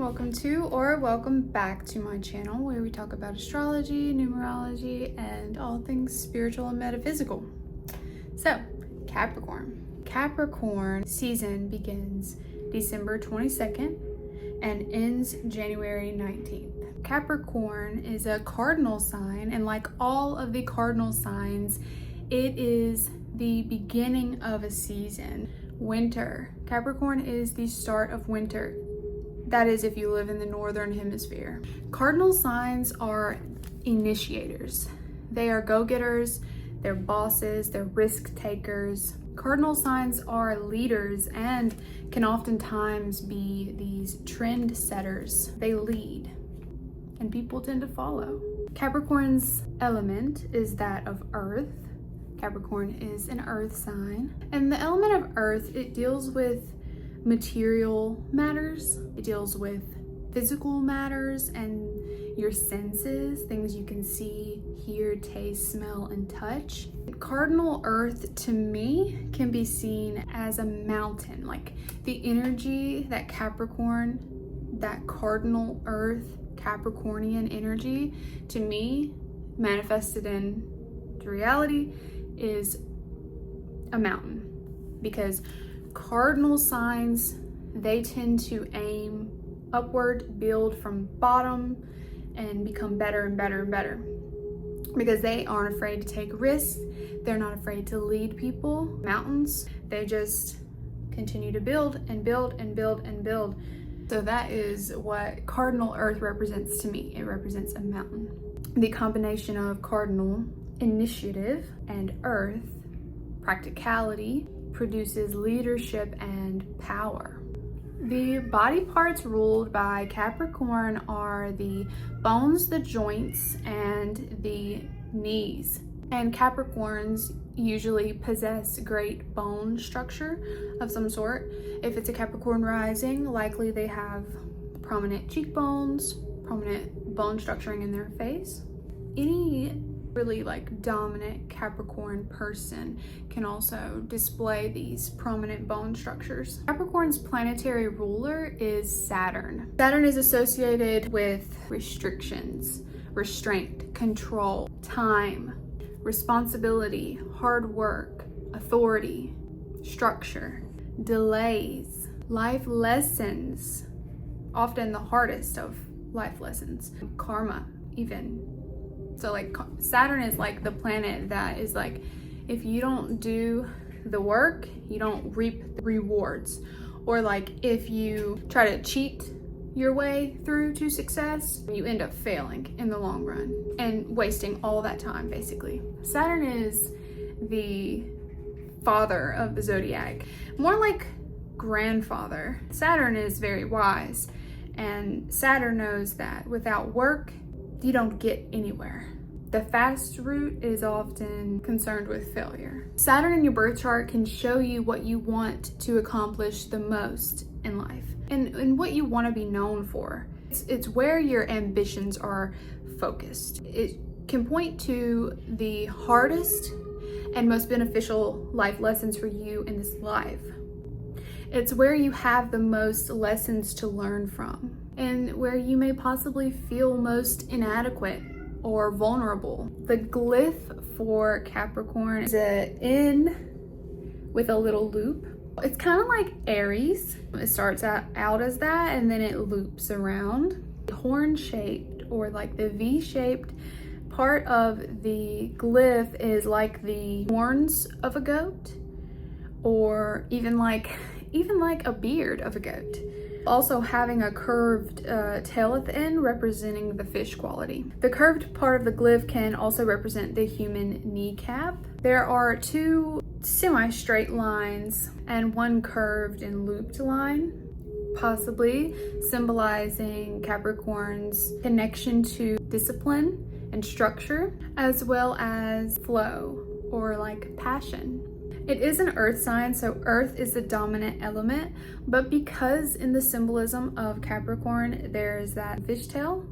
welcome to or welcome back to my channel where we talk about astrology, numerology, and all things spiritual and metaphysical. So, Capricorn season begins December 22nd and ends January 19th. Capricorn is a cardinal sign, and like all of the cardinal signs, it is the beginning of a season. Winter. Capricorn is the start of winter. That is if you live in the northern hemisphere. Cardinal signs are initiators. They are go-getters, they're bosses, they're risk takers. Cardinal signs are leaders and can oftentimes be these trend setters. They lead and people tend to follow. Capricorn's element is that of earth. Capricorn is an earth sign. And the element of earth, it deals with material matters. It deals with physical matters and your senses, things you can see, hear, taste, smell, and touch. Cardinal earth to me can be seen as a mountain, like the energy that Capricorn, that cardinal earth, Capricornian energy, to me, manifested in reality, is a mountain. Because cardinal signs, they tend to aim upward, build from bottom, and become better and better and better. Because they aren't afraid to take risks, they're not afraid to lead people. Mountains, they just continue to build and build and build and build. So that is what cardinal earth represents to me. It represents a mountain. The combination of cardinal, initiative, and earth, practicality, produces leadership and power. The body parts ruled by Capricorn are the bones, the joints, and the knees. And Capricorns usually possess great bone structure of some sort. If it's a Capricorn rising, likely they have prominent cheekbones, prominent bone structuring in their face. Any really dominant Capricorn person can also display these prominent bone structures. Capricorn's planetary ruler is Saturn. Saturn is associated with restrictions, restraint, control, time, responsibility, hard work, authority, structure, delays, life lessons, often the hardest of life lessons, karma even. So Saturn is the planet that is if you don't do the work, you don't reap the rewards. Or if you try to cheat your way through to success, you end up failing in the long run and wasting all that time basically. Saturn is the father of the zodiac, more like grandfather. Saturn is very wise, and Saturn knows that without work, you don't get anywhere. The fast route is often concerned with failure. Saturn in your birth chart can show you what you want to accomplish the most in life and what you want to be known for. It's where your ambitions are focused. It can point to the hardest and most beneficial life lessons for you in this life. It's where you have the most lessons to learn from, and where you may possibly feel most inadequate or vulnerable. The glyph for Capricorn is an N with a little loop. It's kind of like Aries. It starts out as that and then it loops around. Horn-shaped, or the V-shaped part of the glyph is like the horns of a goat, or even like a beard of a goat. Also having a curved tail at the end representing the fish quality. The curved part of the glyph can also represent the human kneecap. There are two semi-straight lines and one curved and looped line, possibly symbolizing Capricorn's connection to discipline and structure, as well as flow or passion. It is an earth sign, so earth is the dominant element, but because in the symbolism of Capricorn there's that fishtail,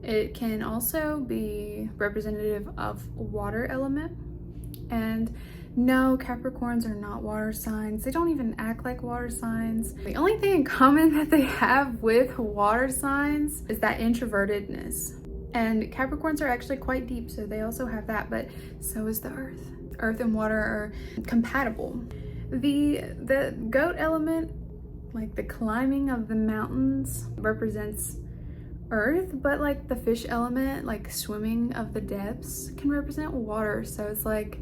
it can also be representative of water element. And No, Capricorns are not water signs. They don't even act like water signs. The only thing in common that they have with water signs is that introvertedness. And Capricorns are actually quite deep, so they also have that, but so is the earth. Earth and water are compatible. The goat element, like the climbing of the mountains, represents earth, but like the fish element, like swimming of the depths, can represent water. So it's like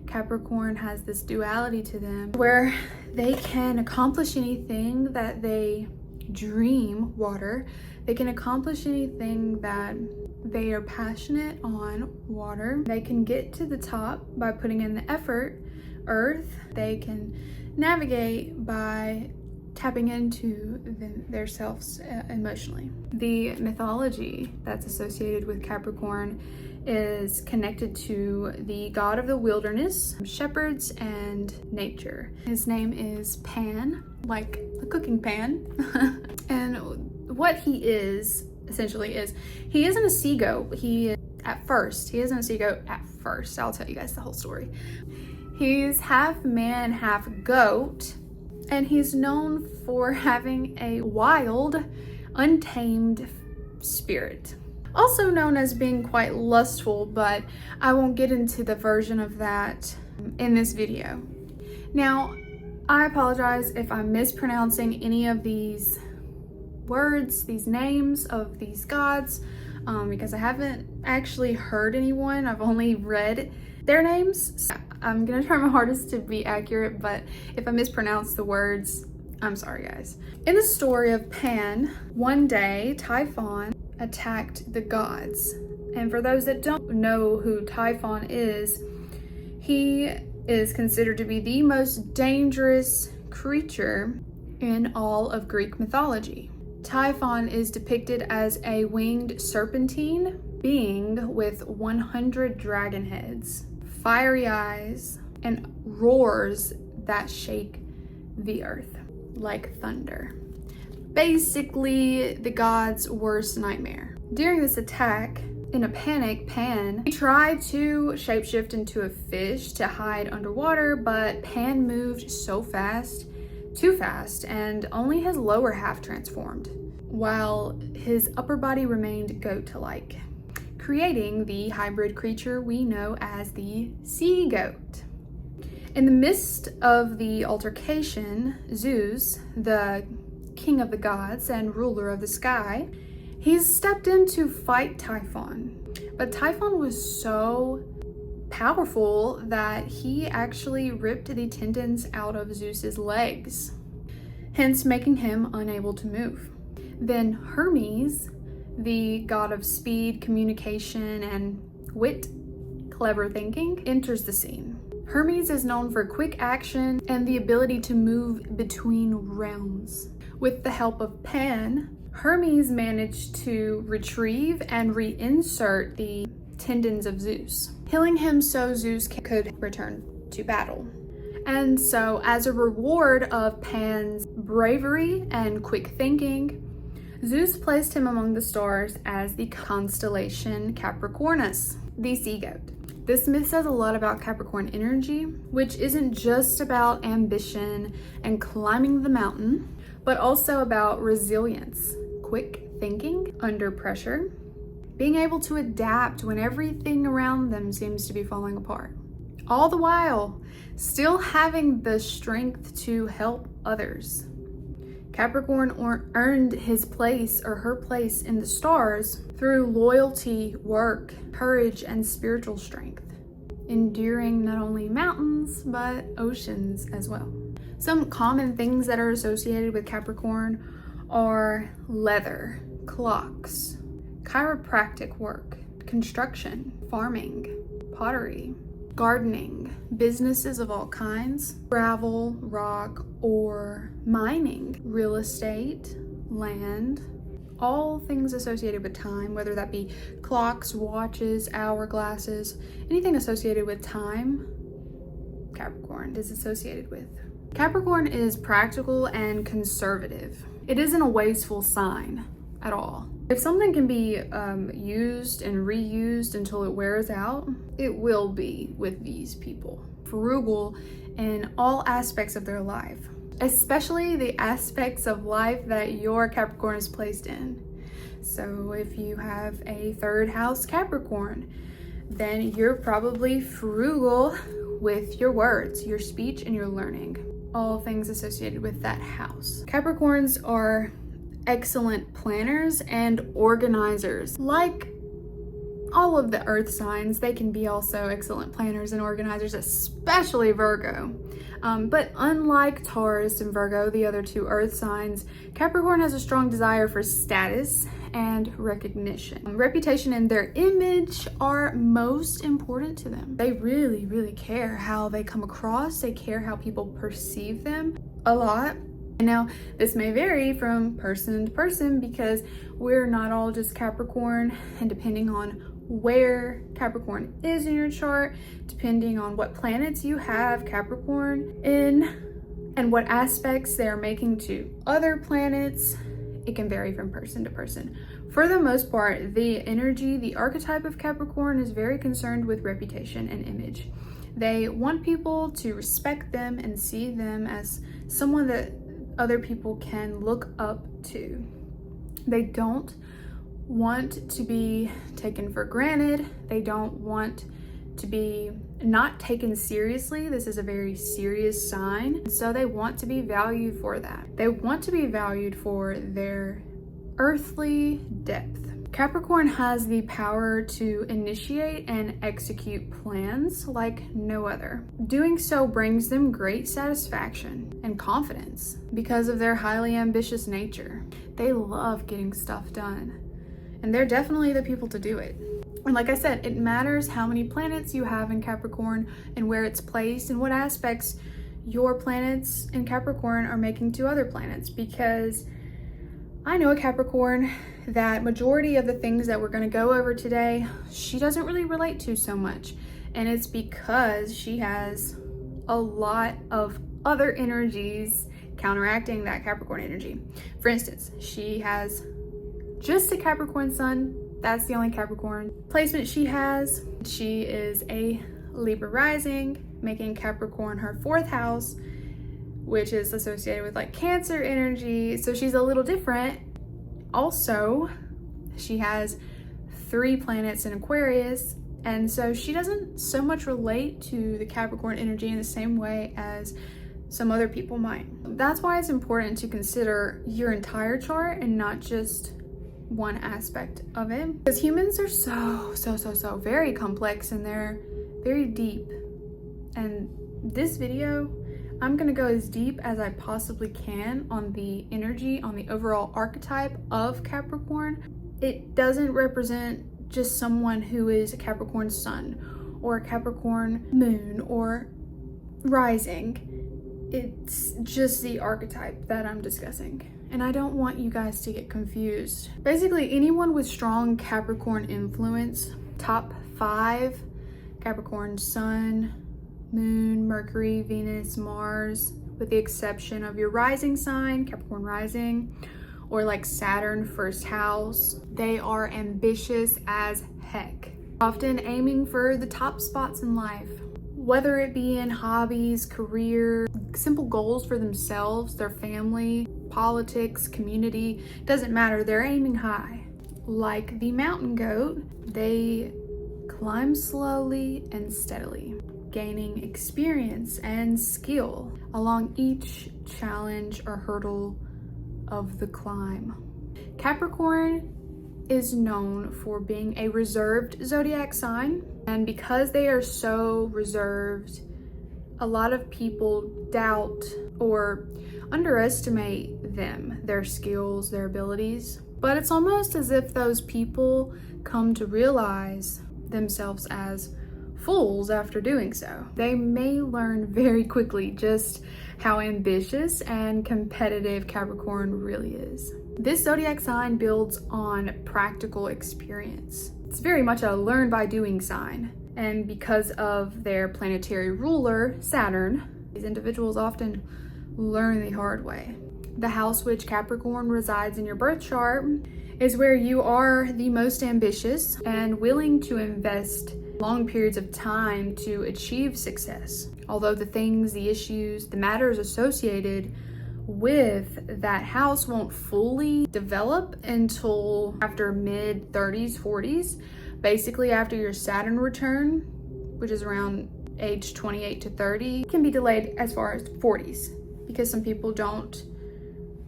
Capricorn has this duality to them where they can accomplish anything that they dream, water. They can accomplish anything that they are passionate on, water. They can get to the top by putting in the effort, earth. They can navigate by tapping into their selves emotionally. The mythology that's associated with Capricorn is connected to the god of the wilderness, shepherds, and nature. His name is Pan, like a cooking pan. And what he is, essentially, is he isn't a sea goat. He isn't a sea goat at first. I'll tell you guys the whole story. He's half man, half goat, and he's known for having a wild, untamed spirit. Also known as being quite lustful, but I won't get into the version of that in this video. Now, I apologize if I'm mispronouncing any of these words, these names of these gods, because I haven't actually heard anyone. I've only read their names. So I'm gonna try my hardest to be accurate, but if I mispronounce the words, I'm sorry, guys. In the story of Pan, one day Typhon attacked the gods. And for those that don't know who Typhon is, he is considered to be the most dangerous creature in all of Greek mythology. Typhon is depicted as a winged serpentine being with 100 dragon heads, fiery eyes, and roars that shake the earth like thunder. Basically, the god's worst nightmare. During this attack, in a panic, Pan tried to shapeshift into a fish to hide underwater, but Pan moved so fast, too fast, and only his lower half transformed, while his upper body remained goat-like, creating the hybrid creature we know as the sea goat. In the midst of the altercation, Zeus, the king of the gods and ruler of the sky, he's stepped in to fight Typhon. But Typhon was so powerful that he actually ripped the tendons out of Zeus's legs, hence making him unable to move. Then Hermes, the god of speed, communication, and wit, clever thinking, enters the scene. Hermes is known for quick action and the ability to move between realms. With the help of Pan, Hermes managed to retrieve and reinsert the tendons of Zeus, healing him so Zeus could return to battle. And so, as a reward of Pan's bravery and quick thinking, Zeus placed him among the stars as the constellation Capricornus, the sea goat. This myth says a lot about Capricorn energy, which isn't just about ambition and climbing the mountain, but also about resilience, quick thinking under pressure, being able to adapt when everything around them seems to be falling apart, all the while still having the strength to help others. Capricorn earned his place or her place in the stars through loyalty, work, courage, and spiritual strength, enduring not only mountains, but oceans as well. Some common things that are associated with Capricorn are leather, clocks, chiropractic work, construction, farming, pottery, gardening, businesses of all kinds, gravel, rock, or mining, real estate, land, all things associated with time, whether that be clocks, watches, hourglasses, anything associated with time, Capricorn is associated with. Capricorn is practical and conservative. It isn't a wasteful sign at all. If something can be used and reused until it wears out, it will be with these people. frugal in all aspects of their life, especially the aspects of life that your Capricorn is placed in. So if you have a third house Capricorn, then you're probably frugal with your words, your speech, and your learning, all things associated with that house. Capricorns are excellent planners and organizers. Like all of the earth signs, they can be also excellent planners and organizers, especially Virgo. But unlike Taurus and Virgo, the other two earth signs, Capricorn has a strong desire for status and recognition. Reputation and their image are most important to them. They really, really care how they come across. They care how people perceive them a lot. Now, this may vary from person to person because we're not all just Capricorn, and depending on where Capricorn is in your chart, depending on what planets you have Capricorn in, and what aspects they are making to other planets, it can vary from person to person. For the most part, the energy, the archetype of Capricorn is very concerned with reputation and image. They want people to respect them and see them as someone that other people can look up to. They don't want to be taken for granted. They don't want to be not taken seriously. This is a very serious sign. So they want to be valued for that. They want to be valued for their earthly depth. Capricorn has the power to initiate and execute plans like no other. Doing so brings them great satisfaction and confidence because of their highly ambitious nature. They love getting stuff done, and they're definitely the people to do it. And like I said, it matters how many planets you have in Capricorn and where it's placed and what aspects your planets in Capricorn are making to other planets, because I know a Capricorn that majority of the things that we're going to go over today, she doesn't really relate to so much. And it's because she has a lot of other energies counteracting that Capricorn energy. For instance, she has just a Capricorn sun. That's the only Capricorn placement she has. She is a Libra rising, making Capricorn her fourth house, which is associated with like Cancer energy. So she's a little different. Also, she has 3 planets in Aquarius, and so she doesn't so much relate to the Capricorn energy in the same way as some other people might. That's why it's important to consider your entire chart and not just one aspect of it, because humans are so very complex and they're very deep. And this video, I'm gonna go as deep as I possibly can on the energy, on the overall archetype of Capricorn. It doesn't represent just someone who is a Capricorn sun or a Capricorn moon or rising. It's just the archetype that I'm discussing. And I don't want you guys to get confused. Basically, anyone with strong Capricorn influence, top 5, Capricorn sun, Moon, Mercury, Venus, Mars, with the exception of your rising sign, Capricorn rising, or like Saturn, first house. They are ambitious as heck, often aiming for the top spots in life, whether it be in hobbies, career, simple goals for themselves, their family, politics, community, doesn't matter, they're aiming high. Like the mountain goat, they climb slowly and steadily, gaining experience and skill along each challenge or hurdle of the climb. Capricorn is known for being a reserved zodiac sign, and because they are so reserved, a lot of people doubt or underestimate them, their skills, their abilities. But it's almost as if those people come to realize themselves as fools after doing so. They may learn very quickly just how ambitious and competitive Capricorn really is. This zodiac sign builds on practical experience. It's very much a learn by doing sign. And because of their planetary ruler, Saturn, these individuals often learn the hard way. The house which Capricorn resides in your birth chart is where you are the most ambitious and willing to invest long periods of time to achieve success. Although the things, the issues, the matters associated with that house won't fully develop until after mid 30s, 40s, basically after your Saturn return, which is around age 28 to 30, can be delayed as far as 40s because some people don't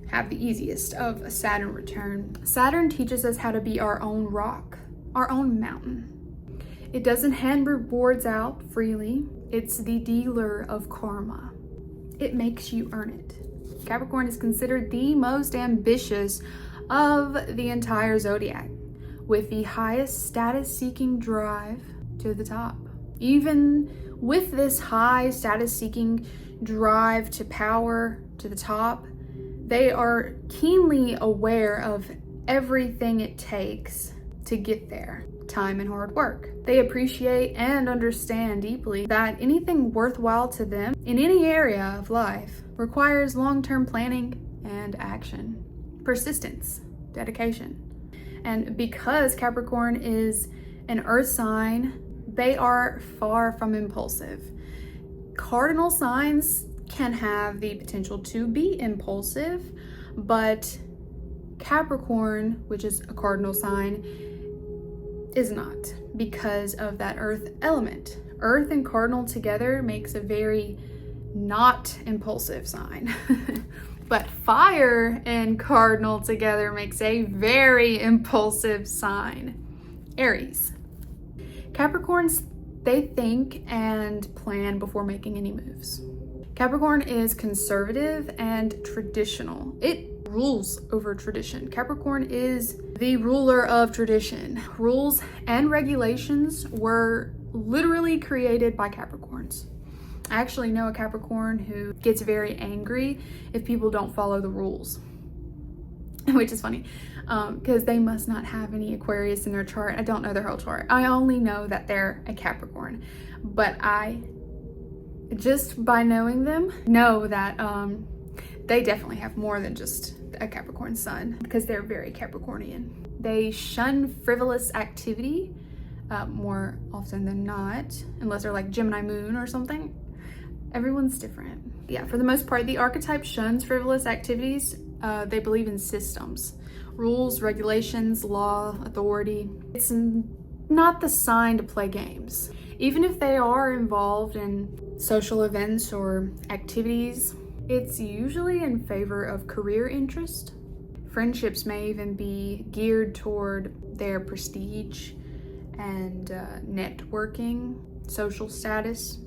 have the easiest of a Saturn return. Saturn teaches us how to be our own rock, our own mountain. It doesn't hand rewards out freely. It's the dealer of karma. It makes you earn it. Capricorn is considered the most ambitious of the entire zodiac, with the highest status-seeking drive to the top. Even with this high status-seeking drive to power to the top, they are keenly aware of everything it takes to get there. Time and hard work. They appreciate and understand deeply that anything worthwhile to them in any area of life requires long-term planning and action, persistence, dedication. And because Capricorn is an earth sign, they are far from impulsive. Cardinal signs can have the potential to be impulsive, but Capricorn, which is a cardinal sign, is not, because of that earth element. Earth and cardinal together makes a very not impulsive sign. But fire and cardinal together makes a very impulsive sign. Aries. Capricorns, they think and plan before making any moves. Capricorn is conservative and traditional. It rules over tradition. Capricorn is the ruler of tradition. Rules and regulations were literally created by Capricorns. I actually know a Capricorn who gets very angry if people don't follow the rules, which is funny because they must not have any Aquarius in their chart. I don't know their whole chart. I only know that they're a Capricorn, but I, just by knowing them, know that they definitely have more than just a Capricorn sun because they're very Capricornian. They shun frivolous activity more often than not, unless they're like Gemini moon or something. Everyone's different. Yeah, for the most part, the archetype shuns frivolous activities. They believe in systems, rules, regulations, law, authority. It's not the sign to play games. Even if they are involved in social events or activities, it's usually in favor of career interest. Friendships may even be geared toward their prestige and networking, social status.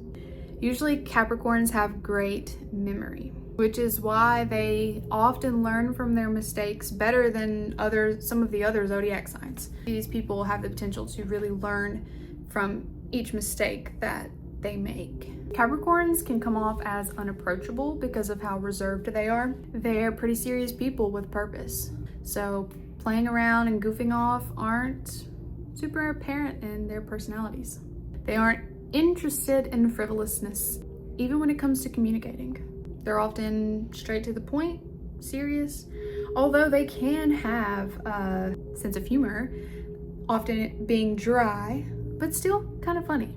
Usually Capricorns have great memory, which is why they often learn from their mistakes better than some of the other zodiac signs. These people have the potential to really learn from each mistake that they make. Capricorns can come off as unapproachable because of how reserved they are. They're pretty serious people with purpose. So playing around and goofing off aren't super apparent in their personalities. They aren't interested in frivolousness, even when it comes to communicating. They're often straight to the point, serious, although they can have a sense of humor, often being dry, but still kind of funny.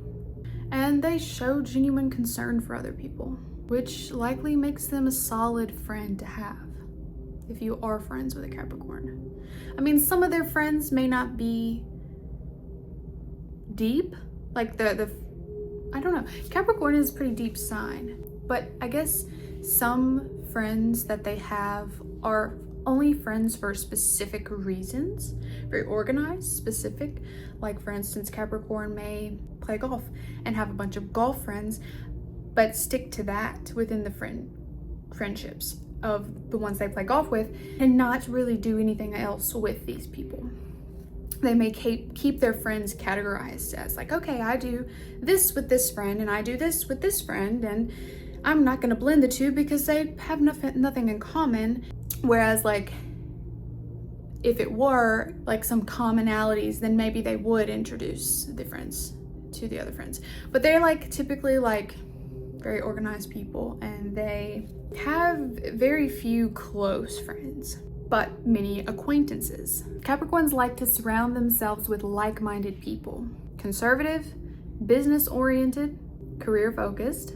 And they show genuine concern for other people, which likely makes them a solid friend to have if you are friends with a Capricorn. I mean, some of their friends may not be deep, like I don't know. Capricorn is a pretty deep sign, but I guess some friends that they have are only friends for specific reasons, very organized, specific. Like for instance, Capricorn may play golf and have a bunch of golf friends, but stick to that within the friendships of the ones they play golf with and not really do anything else with these people. They may keep their friends categorized as like, okay, I do this with this friend and I do this with this friend, and I'm not going to blend the two because they have nothing in common. Whereas like if it were like some commonalities, then maybe they would introduce the friends to the other friends. But they're like typically like very organized people, and they have very few close friends, but many acquaintances. Capricorns like to surround themselves with like-minded people, conservative, business-oriented, career-focused,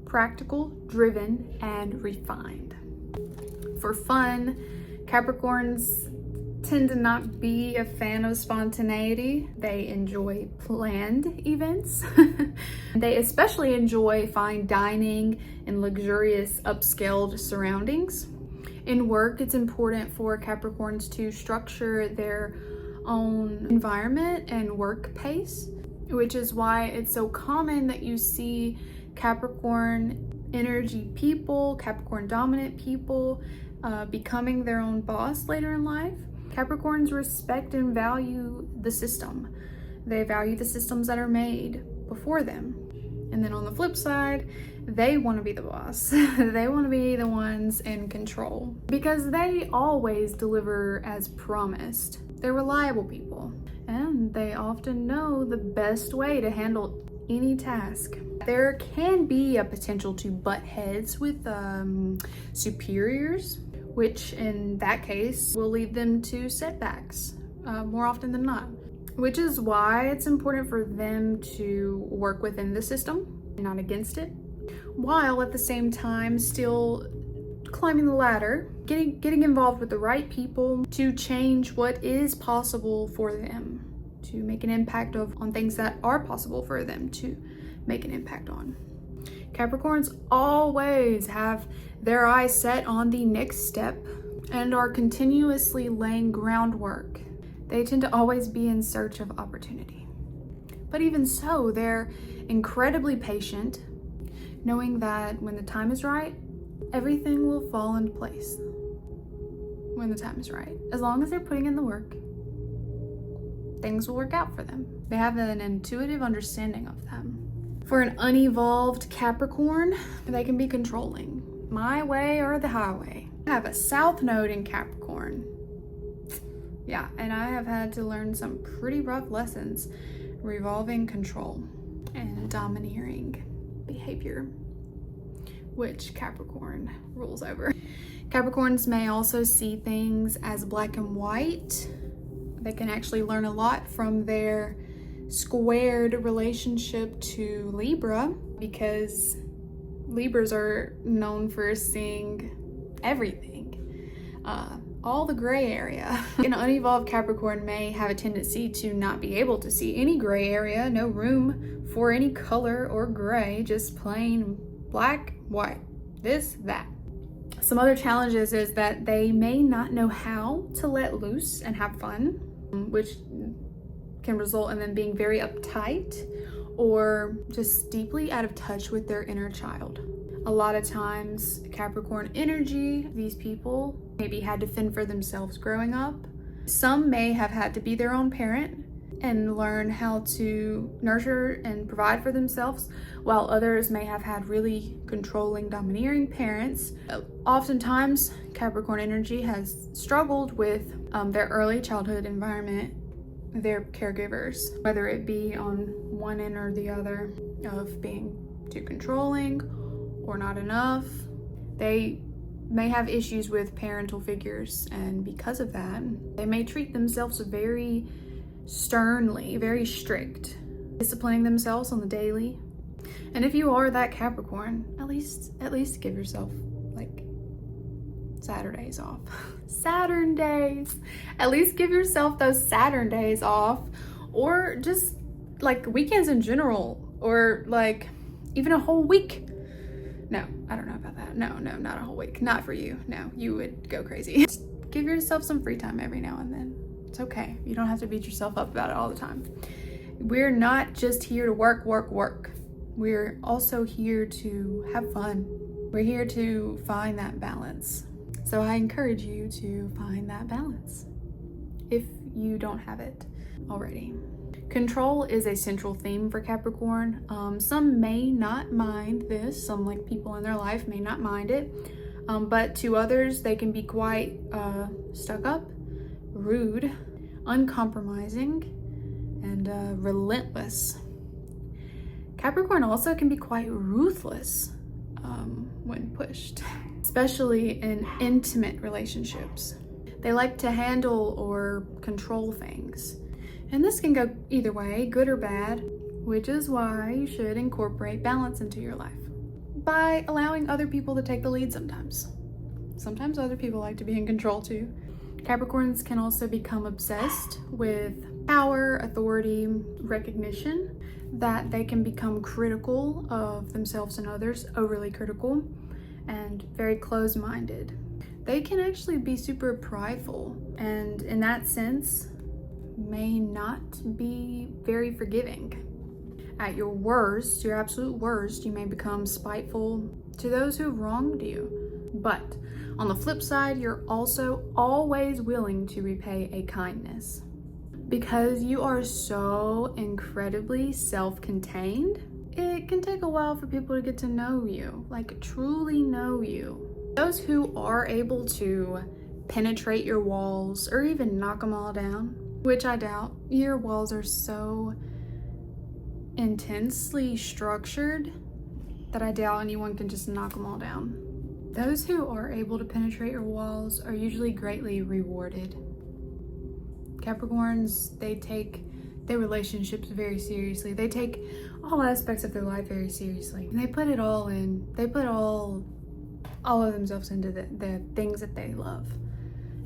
practical, driven, and refined. For fun, Capricorns tend to not be a fan of spontaneity. They enjoy planned events. They especially enjoy fine dining and luxurious upscaled surroundings. In work, it's important for Capricorns to structure their own environment and work pace, which is why it's so common that you see Capricorn energy people, Capricorn dominant people, becoming their own boss later in life. Capricorns respect and value the system. They value the systems that are made before them. And then on the flip side, they want to be the boss. They want to be the ones in control because they always deliver as promised. They're reliable people, and they often know the best way to handle any task. There can be a potential to butt heads with superiors, which in that case will lead them to setbacks more often than not, which is why it's important for them to work within the system, not against it, while at the same time still climbing the ladder, getting involved with the right people to change what is possible for them, to make an impact on things that are possible for them to make an impact on. Capricorns always have their eyes set on the next step and are continuously laying groundwork. They tend to always be in search of opportunity. But even so, they're incredibly patient, knowing that when the time is right, everything will fall into place. When the time is right. As long as they're putting in the work, things will work out for them. They have an intuitive understanding of them. For an unevolved Capricorn, they can be controlling. My way or the highway. I have a South Node in Capricorn. Yeah, and I have had to learn some pretty rough lessons revolving control and domineering behavior, which Capricorn rules over. Capricorns may also see things as black and white. They can actually learn a lot from their squared relationship to Libra, because Libras are known for seeing everything, all the gray area. An unevolved Capricorn may have a tendency to not be able to see any gray area, no room for any color or gray, just plain black, white, this, that. Some other challenges is that they may not know how to let loose and have fun, which can result in them being very uptight or just deeply out of touch with their inner child. A lot of times, Capricorn energy, these people maybe had to fend for themselves growing up. Some may have had to be their own parent and learn how to nurture and provide for themselves, while others may have had really controlling, domineering parents. Oftentimes, Capricorn energy has struggled with their early childhood environment, their caregivers, whether it be on one end or the other of being too controlling or not enough. They may have issues with parental figures, and because of that, they may treat themselves very sternly, very strict, disciplining themselves on the daily. And if you are that Capricorn, at least give yourself like Saturdays off. Saturn days. At least give yourself those Saturn days off, or just like weekends in general, or like even a whole week. No, I don't know about that. No, not a whole week. Not for you. No, you would go crazy. Just give yourself some free time every now and then. It's okay. You don't have to beat yourself up about it all the time. We're not just here to work. We're also here to have fun. We're here to find that balance. So I encourage you to find that balance if you don't have it already. Control is a central theme for Capricorn. Some may not mind this. Some like people in their life may not mind it. But to others, they can be quite stuck up, rude, uncompromising, and relentless. Capricorn also can be quite ruthless when pushed, especially in intimate relationships. They like to handle or control things. And this can go either way, good or bad. which is why you should incorporate balance into your life by allowing other people to take the lead sometimes. Sometimes other people like to be in control too. Capricorns can also become obsessed with power, authority, recognition, that they can become critical of themselves and others, overly critical, and very closed-minded. They can actually be super prideful, and in that sense, may not be very forgiving. At your worst, your absolute worst, you may become spiteful to those who wronged you. But on the flip side, you're also always willing to repay a kindness. Because you are so incredibly self-contained, it can take a while for people to get to know you, like truly know you. Those who are able to penetrate your walls or even knock them all down, which I doubt, your walls are so intensely structured that I doubt anyone can just knock them all down. Those who are able to penetrate your walls are usually greatly rewarded. Capricorns, they take their relationships very seriously. They take all aspects of their life very seriously. And they put it all in. They put all of themselves into the things that they love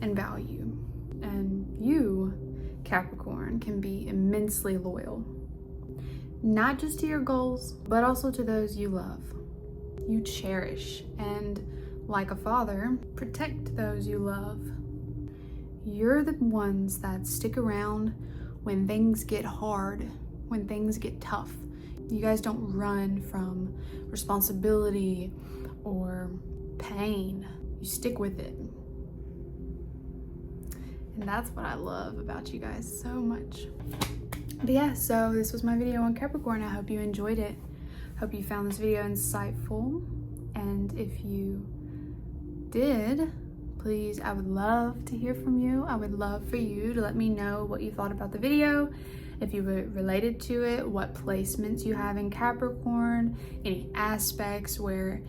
and value. And you, Capricorn, can be immensely loyal. Not just to your goals, but also to those you love. You cherish and, like a father, protect those you love. You're the ones that stick around when things get hard, when things get tough. You guys don't run from responsibility or pain. You stick with it. And that's what I love about you guys so much. But yeah, so this was my video on Capricorn. I hope you enjoyed it. Hope you found this video insightful. And if you did, please, I would love to hear from you. I would love for you to let me know what you thought about the video, if you related to it, what placements you have in Capricorn, any aspects where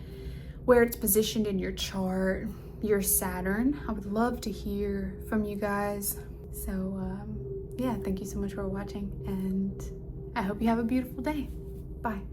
it's positioned in your chart, your Saturn. I would love to hear from you guys. So yeah, thank you so much for watching, and I hope you have a beautiful day. Bye.